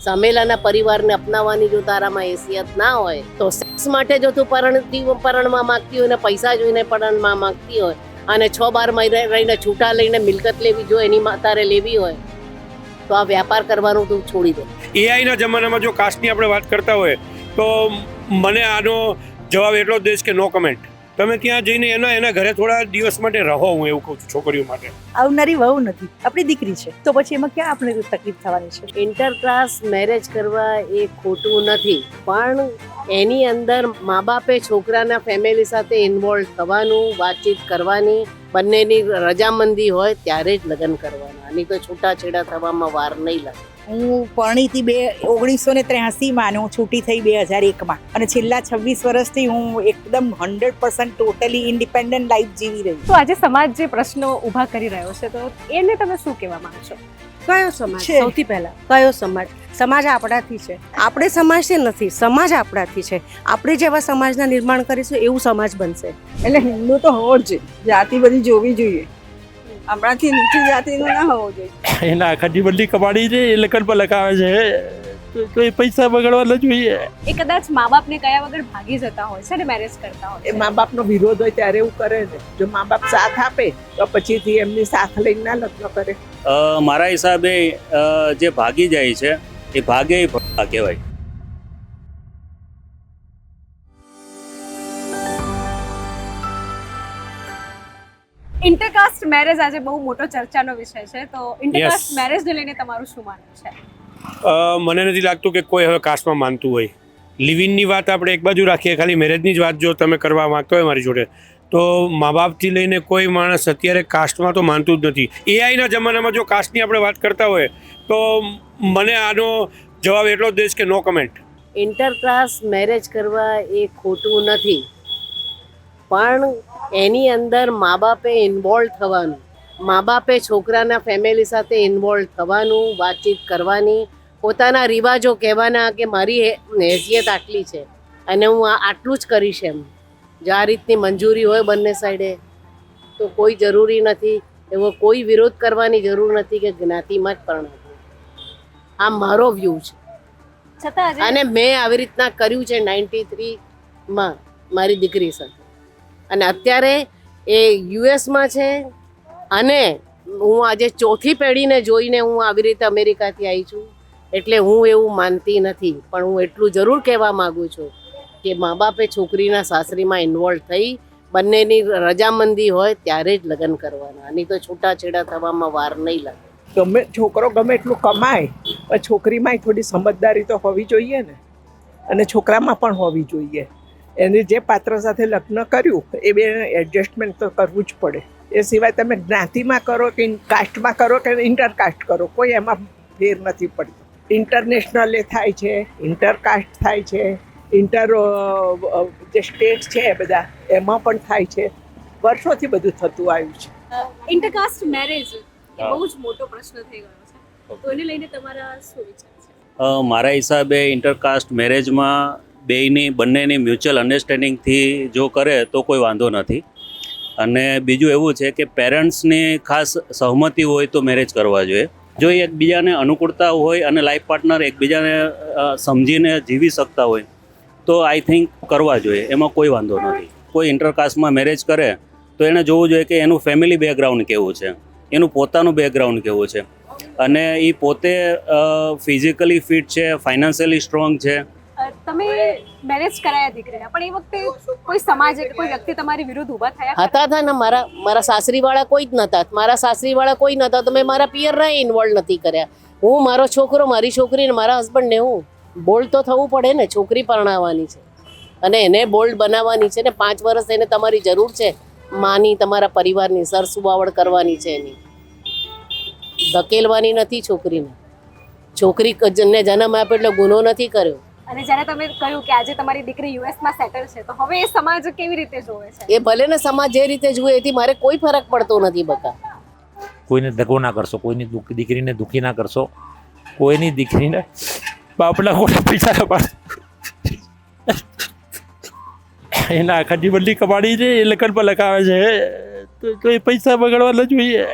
સામેલાના પરિવારને અપનાવવાની જો તારામાં હેસિયત ના હોય તો સેક્સ માટે જો તું પરણમાં માંગતી હોય ને પૈસા જોઈને પરણમાં માંગતી હોય અને 6-12 મહિના રહીને છૂટા લઈને મિલકત લેવી જો એની તારે લેવી હોય તો આ વ્યાપાર કરવાનું તું છોડી દે. એઆઈના જમાનામાં જો કાસ્ટની આપણે વાત કરતા હોય તો મને આનો જવાબ એટલો જ દઈશ કે નો કમેન્ટ. તમે ત્યાં જઈને એના ઘરે થોડા દિવસ માટે રહો, હું એવું કહું છું છોકરીઓ માટે. આવનારી વહુ નથી, આપણી દીકરી છે, તો પછી એમાં ક્યાં આપણે તકલીફ થવાની છે? ઇન્ટરકાસ્ટ મેરેજ કરવા એ ખોટું નથી, પણ એની અંદર મા બાપે છોકરાના ફેમિલી સાથે ઇન્વોલ્વ થવાનું, વાતચીત કરવાની, બંનેની રજામંદી હોય ત્યારે જ લગ્ન કરવાના, નહીં તો છૂટાછેડા થવામાં વાર નહીં લાગે. હું પરણીતી 1983માં અને હું છૂટી થઈ 2001માં, અને છેલ્લા 26 વર્ષથી હું એકદમ 100% ટોટલી ઇન્ડિપેન્ડન્ટ લાઈફ જીવી રહી. તો આજે સમાજ જે પ્રશ્નો ઊભા કરી રહ્યો છે તો એને તમે શું કહેવા માંગો છો? કયો સમાજ? સૌથી પહેલા કયો સમાજ? સમાજ આપણાથી છે, આપણે સમાજથી નથી, સમાજ આપણાથી છે. આપણે જેવા સમાજના નિર્માણ કરીશું એવું સમાજ બનશે. એટલે હિન્દુ તો હોવો જ જોઈએ, જાતિ બધી જોવી જોઈએ, આપણાથી નીચી જાતિનું ના હોવું જોઈએ. એના આખા બદલી કમાડી છે એ લગ્ન પર લગાવે છે તો એ પૈસા બગાડવા ન જોઈએ. એ કદાચ મા બાપને કયા વગર ભાગી જતા હોય છે ને મેરેજ કરતા હોય એ મા બાપનો વિરોધ હોય ત્યારે એવું કરે ને. જો મા બાપ સાથ આપે તો પછીથી એમની સાથ લઈને ના લગ્ન કરે. મારા હિસાબે જે ભાગી જાય છે એ ભાગે ભગા કહેવાય. ઇન્ટરકાસ્ટ મેરેજ આજે બહુ મોટો ચર્ચાનો વિષય છે, તો ઇન્ટરકાસ્ટ મેરેજને લઈને તમારું શું માનવું છે? મને નથી લાગતું કે કોઈ હવે કાસ્ટમાં માનતું હોય. લિવિંગની વાત આપણે એક બાજુ રાખીએ, ખાલી મેરેજની જ વાત જો તમે કરવા માંગતો હોય મારી જોડે, તો મા બાપથી લઈને કોઈ માણસ અત્યારે કાસ્ટમાં તો માનતું જ નથી. એઆઈના જમાનામાં જો કાસ્ટની આપણે વાત કરતા હોય તો મને આનો જવાબ એટલો જ દઈશ કે નો કમેન્ટ. ઇન્ટરકાસ્ટ મેરેજ કરવા એ ખોટું નથી, પણ એની અંદર મા બાપે ઇન્વોલ્વ થવાનું, મા બાપે છોકરાના ફેમિલી સાથે ઇન્વોલ્વ થવાનું, વાતચીત કરવાની, પોતાના રિવાજો કહેવાના કે મારી હેસિયત આટલી છે અને હું આટલું જ કરીશ એમ. જો આ રીતની મંજૂરી હોય બંને સાઈડે તો કોઈ જરૂરી નથી, એવો કોઈ વિરોધ કરવાની જરૂર નથી કે જ્ઞાતિમાં જ પરણાવવું. આ મારો વ્યૂ છે છતાં અને મેં આવી રીતના કર્યું છે 93માં મારી દીકરી સાથે, અને અત્યારે એ યુએસમાં છે. અને હું આજે ચોથી પેઢીને જોઈને હું આવી રીતે અમેરિકાથી આવી છું, એટલે હું એવું માનતી નથી, પણ હું એટલું જરૂર કહેવા માગું છું કે મા બાપે છોકરીના સાસરીમાં ઇન્વોલ્વ થઈ બંનેની રજામંદી હોય ત્યારે જ લગ્ન કરવાના, નહીં તો છૂટાછેડા થવામાં વાર નહીં લાગે. છોકરો ગમે એટલું કમાય પણ છોકરીમાં થોડી સમજદારી તો હોવી જોઈએ ને, અને છોકરામાં પણ હોવી જોઈએ. એને જે પાત્ર સાથે લગ્ન કર્યું એ બે એડજસ્ટમેન્ટ તો કરવું જ પડે. એ સિવાય તમે જ્ઞાતિમાં કરો કે કાસ્ટમાં કરો કે ઇન્ટરકાસ્ટ કરો, કોઈ એમાં ફેર નથી પડતો. ઇન્ટરનેશનલ એ થાય છે, ઇન્ટરકાસ્ટ થાય છે, જે સ્ટેટ છે એ બધા એમાં પણ થાય છે. વર્ષોથી બધું થતું આવ્યું છે. ઇન્ટરકાસ્ટ મેરેજ એ બહુ જ મોટો પ્રશ્ન થઈ ગયો છે, તો એને લઈને તમારા શું વિચાર છે? મારા હિસાબે ઇન્ટરકાસ્ટ મેરેજમાં બંનેની મ્યુચ્યુઅલ અન્ડરસ્ટેન્ડિંગથી જો કરે તો કોઈ વાંધો નથી. અને બીજું એવું છે કે પેરેન્ટ્સની ખાસ સહમતિ હોય તો મેરેજ કરવા જોઈએ. જો એકબીજાને અનુકૂળતા હોય અને લાઈફ પાર્ટનર એકબીજાને સમજીને જીવી શકતા હોય તો આઈ થિંક કરવા જોઈએ, એમાં કોઈ વાંધો નથી. કોઈ ઇન્ટરકાસ્ટમાં મેરેજ કરે તો એને જોવું જોઈએ કે એનું ફેમિલી બેકગ્રાઉન્ડ કેવું છે, એનું પોતાનું બેકગ્રાઉન્ડ કેવું છે, અને એ પોતે ફિઝિકલી ફિટ છે, ફાઇનાન્શિયલી સ્ટ્રોંગ છે. તમે મેરેજ કરાયા દીકરીના, પણ એ વખતે કોઈ સમાજ કે કોઈ વ્યક્તિ તમારી વિરુદ્ધ ઊભા થયા હતા ને મારા સાસરીવાળા કોઈ જ નહોતા, મારા સાસરીવાળા કોઈ નહોતા, તો મેં મારા પિયરના ઇન્વોલ્વ નથી કર્યા. હું, મારો છોકરો, મારી છોકરી ને મારા હસબન્ડને હું બોલ્ડ તો થવું પડે ને. છોકરી પરણાવવાની છે અને એને બોલ્ડ બનાવવાની છે ને. 5 વર્ષ એને તમારી જરૂર છે, માની, તમારા પરિવારની સરસુવાવડ કરવાની છે, એની ધકેલવાની નથી છોકરીને. છોકરીને જન્મ આપ્યો એટલે ગુનો નથી કર્યો. અને જ્યારે તમે કહ્યું કે આજે તમારી દીકરી યુએસમાં સેટલ છે, તો હવે એ સમાજ કેવી રીતે જોવે છે? એ ભલે ને સમાજ જે રીતે જુએ એથી મારે કોઈ ફરક પડતો નથી. બકા કોઈને દગો ના કરશો, કોઈની દીકરીને દુઃખી ના કરશો, કોઈની દીકરીને બાપના ખોટા પૈસા ના પાડશો. એના આખા બદલી કમાડી છે એ લગ્ન પર લગાવે છે તો એ પૈસા બગાડવા ન જોઈએ.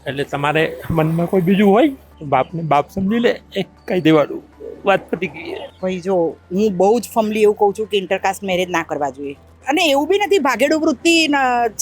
એટલે તમારે મનમાં કોઈ બીજું હોય બાપને બાપ સમજી લે એ કહી દેવાનું, વાત પતી ગઈ. ભાઈ જો હું બહુ જ ફર્મલી એવું કહું છું કે ઇન્ટરકાસ્ટ મેરેજ ના કરવા જોઈએ. અને એવું બી નથી ભાગેડુ વૃત્તિ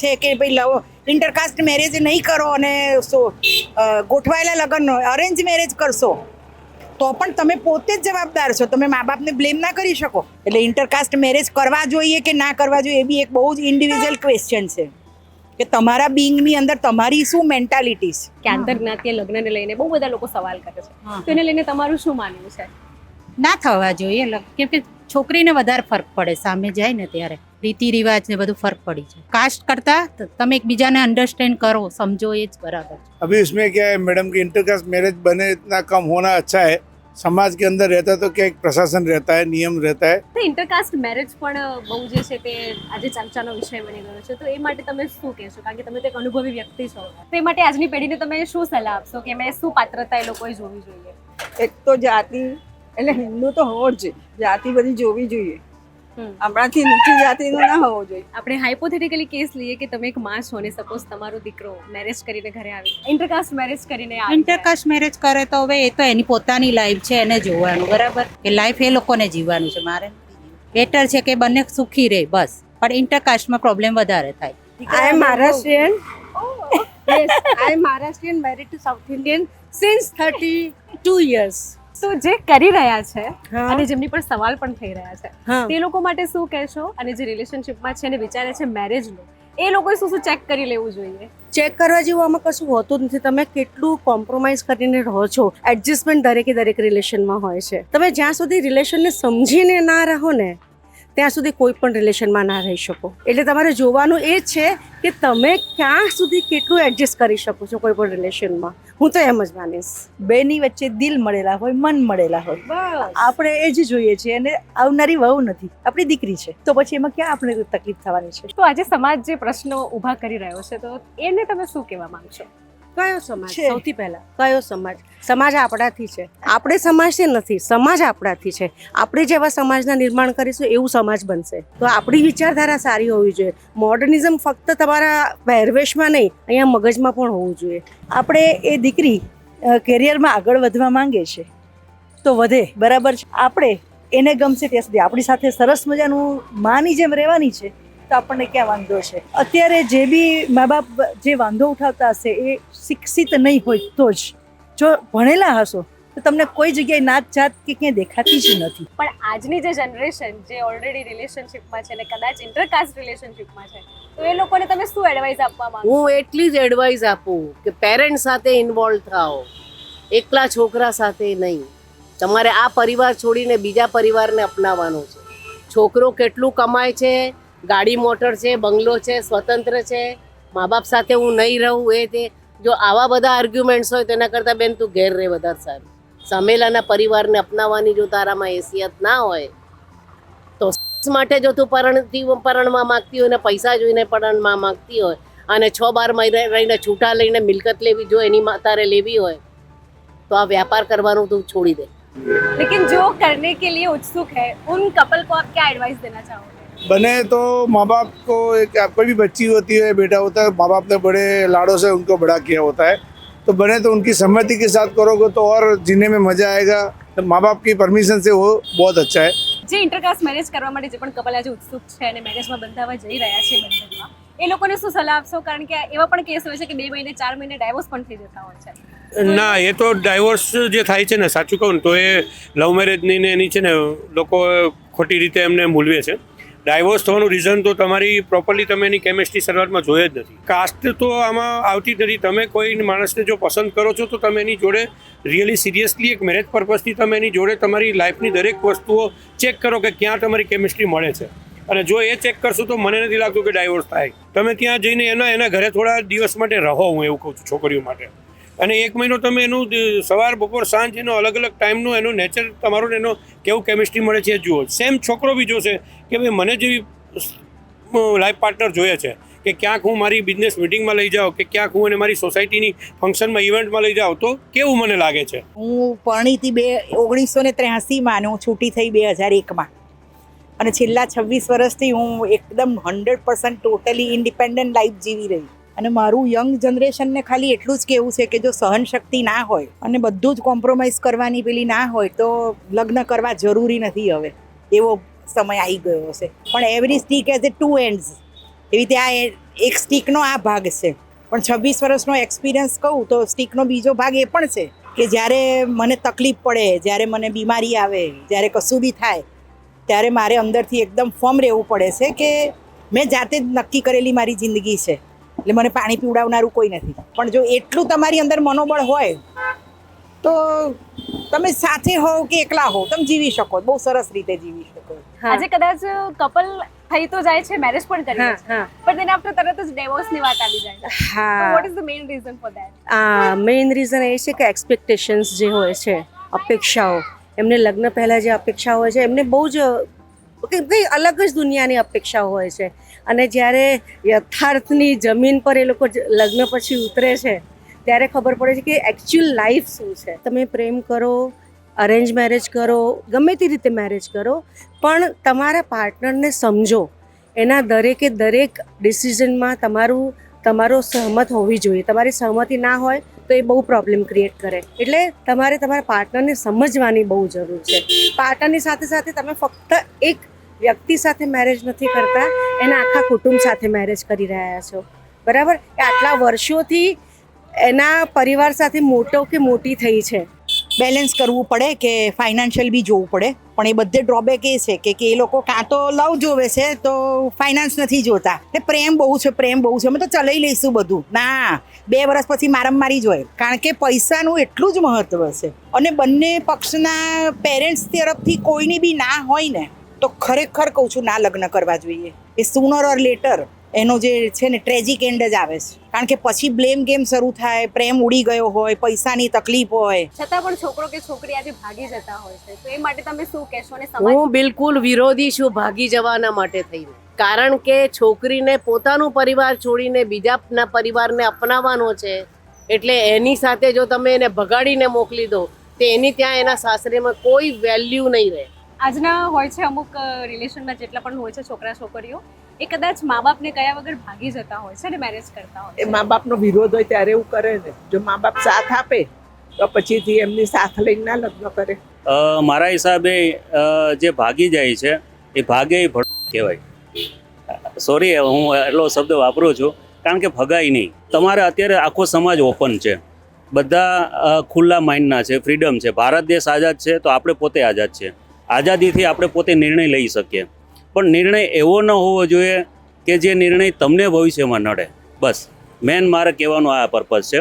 છે કે ભાઈ લવ ઇન્ટરકાસ્ટ મેરેજ નહીં કરો અને ગોઠવાયેલા લગ્ન અરેન્જ મેરેજ કરશો તો પણ તમે પોતે જ જવાબદાર છો, તમે મા બાપને બ્લેમ ના કરી શકો. એટલે ઇન્ટરકાસ્ટ મેરેજ કરવા જોઈએ કે ના કરવા જોઈએ એ બી એક બહુ જ ઇન્ડિવિજ્યુઅલ ક્વેશ્ચન છે કે તમારા બિંગની અંદર તમારી શું મેન્ટાલિટી છે. કે આંતરજ્ઞાતીય લગ્નને લઈને બહુ બધા લોકો સવાલ કરે છે, તો એને લઈને તમારું શું માનવું છે? ના થવા જોઈએ, કેમ કે છોકરીને વધારે ફરક પડે, સામે જાય ને ત્યારે રીતિ રિવાજ ને બધું ફરક પડી જાય. કાસ્ટ કરતા તમે એકબીજાને અંડરસ્ટેન્ડ કરો, સમજો, એ જ બરાબર. अभी इसमें क्या है मैडम कि इंटरकास्ट मैरिज बने इतना कम होना अच्छा है. समाज के अंदर रहता तो क्या एक प्रशासन रहता है, नियम रहता है. તો ઇન્ટરકાસ્ટ મેરેજ પણ બહુ જે છે તે આજે ચર્ચાનો વિષય બની ગયો છે, તો એ માટે તમે શું કહેશો? કારણ કે તમે તો એક અનુભવી વ્યક્તિ છો, તો એ માટે આજની પેઢીને તમે શું સલાહ આપશો કે મેં શું પાત્રતા એ લોકોએ જોવી જોઈએ? એક તો જાતિ એટલે હિન્દુ તો હોવો જ જોઈએ, જાતિ બધી જોવી જોઈએ, આપણાથી નીચી જાતિનું ના હોવો જોઈએ. આપણે હાઇપોથેટિકલી કેસ લઈએ કે તમે એક માં છો ને સપોઝ તમારો દીકરો મેરેજ કરીને ઘરે આવે, ઇન્ટરકાસ્ટ મેરેજ કરીને આવે, ઇન્ટરકાસ્ટ મેરેજ કરે તો હવે એ તો એની પોતાની લાઈફ છે, એને જોવાનું, બરાબર? કે લાઈફ એ લોકોને જીવવાનું છે, મારે બેટર છે કે બંને સુખી રહે બસ. પણ ઇન્ટરકાસ્ટમાં પ્રોબ્લેમ વધારે થાય. I am Maharashtrian. Yes, I am Maharashtrian, married to South Indian since 32 years. તો જે કરી રહ્યા છે હા. અને જેમની પર સવાલ પણ થઈ રહ્યા છે હા. તે લોકો માટે શું કહેશો? અને જે રિલેશનશિપમાં છે અને વિચારે છે મેરેજનું, એ લોકોએ શું શું ચેક કરી લેવું જોઈએ? ચેક કરવા જેવું આમાં કશું હોતું નથી. તમે કેટલું કોમ્પ્રોમાઇઝ કરીને રહો છો, એડજસ્ટમેન્ટ દરેક રિલેશનમાં હોય છે. તમે જ્યાં સુધી રિલેશનને સમજીને ના રહો ને ત્યાં સુધી કોઈ પણ રિલેશનમાં ના રહી શકો. એટલે તમારે જોવાનું એ જ છે કે તમે ક્યાં સુધી કેટલું એડજસ્ટ કરી શકો છો કોઈ પણ રિલેશનમાં. હું તો એમ જ માનીશ. બેની વચ્ચે દિલ મળેલા હોય, મન મળેલા હોય, બસ આપણે એ જ જોઈએ છીએ. અને આવનારી વહુ નથી, આપણી દીકરી છે, તો પછી એમાં ક્યાં આપણે તકલીફ થવાની છે? તો આજે સમાજ જે પ્રશ્નો ઊભા કરી રહ્યો છે, તો એને તમે શું કહેવા માંગશો? કયો સમાજ? છે. સૌથી પહેલા કયો સમાજ? સમાજ આપણાથી છે. આપણે સમાજથી નથી, સમાજ આપણાથી છે. આપણે જેવા સમાજના નિર્માણ કરીશું એવું સમાજ બનશે. તો આપણી વિચારધારા સારી હોવી જોઈએ. મોડર્નિઝમ ફક્ત તમારા પહેરવેશમાં નહીં, અહીંયા મગજમાં પણ હોવું જોઈએ. આપણે એ દીકરી કેરિયરમાં આગળ વધવા માંગે છે તો વધે, બરાબર છે. આપણે એને ગમશે ત્યાં સુધી આપણી સાથે સરસ મજાનું માની જેમ રહેવાની છે, તો આપણને ક્યાં વાંધો છે? અત્યારે જે બી મા બાપ જે વાંધો ઉઠાવતા હશે એ શિક્ષિત નહીં હોય તો જ. જો ભણેલા હશો તો તમને કોઈ જગ્યાએ નાત જાત કે ક્યાંય દેખાતી જ નથી. પણ આજની જે જનરેશન જે ઓલરેડી રિલેશનશિપમાં છે ને કદાચ ઇન્ટરકાસ્ટ રિલેશનશિપમાં છે, તો એ લોકોને તમે શું એડવાઇસ આપવા માંગો? હું એટલી જ એડવાઇસ આપું કે પેરેન્ટ સાથે ઇન્વોલ્વ થાઓ, એકલા છોકરા સાથે નહીં. તમારે આ પરિવાર છોડીને બીજા પરિવારને અપનાવવાનો છે. છોકરો કેટલું કમાય છે, ગાડી મોટર છે, બંગલો છે, સ્વતંત્ર છે, મા બાપ સાથે હું નહીં રહું, એ તે જો આવા બધા આર્ગ્યુમેન્ટ્સ હોય તેના કરતાં બેન તું ઘેર રહે વધારે સારું. સામેલાના પરિવારને અપનાવવાની જો તારામાં હેસિયત ના હોય તો માટે જો તું પરણવા માંગતી હોય ને પૈસા જોઈને પરણવા માંગતી હોય અને 6-12 મહિને રહીને છૂટા લઈને મિલકત લેવી જો એની તારે લેવી હોય તો આ વ્યાપાર કરવાનું તું છોડી દે. लेकिन जो करने के लिए उत्सुक है उन कपल को आप क्या एडवाइस देना चाहोगे? बने तो माँ बाप को एक कोई भी बच्ची होती है, बेटा होता है, माँ बाप ने बड़े लाड़ों से उनको बड़ा किया होता है, तो बने तो उनकी सहमति के साथ करोगे तो और जीने में मजा आएगा. तो माँ बाप की परमिशन से वो बहुत अच्छा है. જે ઇન્ટરકાસ્ટ મેરેજ કરવા માટે જે પણ કપલ આજે ઉત્સુક છે અને મેરેજમાં બંધાવા જઈ રહ્યા છે બંધનમાં, એ લોકોને શું સલાહ આપશો? કારણ કે એવા પણ કેસ હોય છે કે 2 મહિને 4 મહિને ડાયવોર્સ પણ થઈ જતા હોય છે. ના, એ તો ડાયવોર્સ જે થાય છે ને, સાચું કહું ને તો એ લવ મેરેજની ને એની છે ને લોકો ખોટી રીતે એમને મૂલવે છે. ડાયવોર્સ થવાનું રીઝન તો તમારી પ્રોપરલી તમે એની કેમિસ્ટ્રી શરૂઆતમાં જોઈએ જ નથી. કાસ્ટ તો આમાં આવતી જ નથી. તમે કોઈ માણસને જો પસંદ કરો છો તો તમે એની જોડે રિયલી સિરિયસલી એક મેરેજ પર્પઝથી તમે એની જોડે તમારી લાઈફની દરેક વસ્તુઓ ચેક કરો કે ક્યાં તમારી કેમિસ્ટ્રી મળે છે. અને જો એ ચેક કરશો તો મને નથી લાગતું કે ડાયવોર્સ થાય. તમે ત્યાં જઈને એના ઘરે થોડા દિવસ માટે રહો, હું એવું કહું છું છોકરીઓ માટે. અને 1 મહિનો તમે એનું સવાર બપોર સાંજ એનો અલગ અલગ ટાઈમનું એનું નેચર તમારું એનો કેવું કેમિસ્ટ્રી મળે છે એ જુઓ. સેમ છોકરો બી જોશે કે ભાઈ મને જેવી લાઈફ પાર્ટનર જોઈએ છે કે ક્યાંક હું મારી બિઝનેસ મિટિંગમાં લઈ જાઉં કે ક્યાંક હું એને મારી સોસાયટીની ફંક્શનમાં ઇવેન્ટમાં લઈ જાઉં તો કેવું મને લાગે છે. હું પરણીતી 1983માં અને હું છૂટી થઈ 2001માં. અને છેલ્લા 26 વર્ષથી હું એકદમ 100% ટોટલી ઇન્ડિપેન્ડન્ટ લાઈફ જીવી રહી. અને મારું યંગ જનરેશનને ખાલી એટલું જ કહેવું છે કે જો સહનશક્તિ ના હોય અને બધું જ કોમ્પ્રોમાઇઝ કરવાની પેલી ના હોય તો લગ્ન કરવા જરૂરી નથી હવે, એવો સમય આવી ગયો છે. પણ every stick as a two ends, એવી રીતે આ એક સ્ટીકનો આ ભાગ છે. પણ 26 વર્ષનો એક્સપિરિયન્સ કહું તો સ્ટીકનો બીજો ભાગ એ પણ છે કે જ્યારે મને તકલીફ પડે, જ્યારે મને બીમારી આવે, જ્યારે કશું બી થાય, ત્યારે મારે અંદરથી એકદમ ફર્મ રહેવું પડે છે કે મેં જાતે જ નક્કી કરેલી મારી જિંદગી છે, એટલે મને પાણી પીવડાવનારું કોઈ નથી. પણ જો એટલું તમારી અંદર મનોબળ હોય તો તમે સાથે હોવ કે એકલા હોવ તમે જીવી શકો, બહુ સરસ રીતે જીવી શકો. આજે કદાચ કપલ થઈ તો જાય છે, મેરેજ પણ કરી લે છે, હા પણ તેના આપણે તરત જ ડિવોર્સની વાત આવી જાય છે. તો હા what is the main reason for that? Main reason એ છે કે એક્સપેક્ટેશન્સ જે હોય છે, અપેક્ષાઓ, એમને લગ્ન પહેલાં જે અપેક્ષા હોય છે એમને બહુ જ કંઈ અલગ જ દુનિયાની અપેક્ષાઓ હોય છે. અને જ્યારે યથાર્થની જમીન પર એ લોકો લગ્ન પછી ઉતરે છે ત્યારે ખબર પડે છે કે એકચ્યુઅલ લાઈફ શું છે. તમે પ્રેમ કરો, અરેન્જ મેરેજ કરો, ગમે તે રીતે મેરેજ કરો, પણ તમારા પાર્ટનરને સમજો. એના દરેકે દરેક ડિસિઝનમાં તમારો સહમત હોવી જોઈએ. તમારી સહમતિ ના હોય તો એ બહુ પ્રોબ્લેમ ક્રિએટ કરે. એટલે તમારે તમારા પાર્ટનરને સમજવાની બહુ જરૂર છે. પાર્ટનરની સાથે સાથે તમે ફક્ત એક વ્યક્તિ સાથે મેરેજ નથી કરતા, એના આખા કુટુંબ સાથે મેરેજ કરી રહ્યા છો, બરાબર? એ આટલા વર્ષોથી એના પરિવાર સાથે મોટો કે મોટી થઈ છે. બેલેન્સ કરવું પડે કે ફાઇનાન્શિયલ બી જોવું પડે. પણ એ બધે ડ્રોબેક એ છે કે એ લોકો કાં તો લવ જોવે છે તો ફાઇનાન્સ નથી જોતા. એ પ્રેમ બહુ છે, પ્રેમ બહુ છે, અમે તો ચલાવી લઈશું બધું. ના, 2 વર્ષ પછી મારામારી જ હોય, કારણ કે પૈસાનું એટલું જ મહત્વ છે. અને બંને પક્ષના પેરેન્ટ્સ તરફથી કોઈની બી ના હોય ને તો ખરેખર કહું છું ના લગ્ન કરવા જોઈએ. એ સુનર ઓર લેટર એનો જે છે ને ટ્રેજિક એન્ડ જ આવે છે. કારણ કે પછી બ્લેમ ગેમ શરૂ થાય, પ્રેમ ઉડી ગયો હોય, પૈસાની તકલીફ હોય. છતાં પણ છોકરો કે છોકરી આજે ભાગી જતા હોય છે, તો એ માટે તમે શું કહેશો? અને સમાજ હું બિલકુલ વિરોધી છું ભાગી જવાના માટે થઈને. કારણ કે છોકરીને પોતાનું પરિવાર છોડીને બીજાના પરિવારને અપનાવવાનો છે, એટલે એની સાથે જો તમે એને ભગાડીને મોકલી દો તો એની ત્યાં એના સાસરેમાં કોઈ વેલ્યુ નહીં રહે. આજના હોય છે અમુક રિલેશનમાં જેટલા પણ હોય છે છોકરા છોકરીઓ, એ કદાચ મા બાપને કયા વગર ભાગી જતા હોય છે અને મેરેજ કરતા હોય એ છે. મા બાપનો વિરોધ હોય ત્યારે એવું કરે ને. જો મા બાપ સાથ આપે તો પછીથી એમની સાથ લઈને ના લગ્ન કરે. મારા હિસાબે જે ભાગી જાય છે એ ભાગે એ ભડક કહેવાય. સોરી, હું એટલો શબ્દ વાપરું છું, કારણ કે ભગાય નહીં. તમારે અત્યારે આખો સમાજ ઓપન છે, બધા ખુલ્લા માઇન્ડના છે, ફ્રીડમ છે. ભારત દેશ આઝાદ છે તો આપણે પોતે આઝાદ છે. આઝાદીથી આપણે પોતે નિર્ણય લઈ શકીએ, પણ નિર્ણય એવો ન હોવો જોઈએ કે જે નિર્ણય તમને ભવિષ્યમાં નડે. બસ મેન મારે કહેવાનો આ પર્પઝ છે.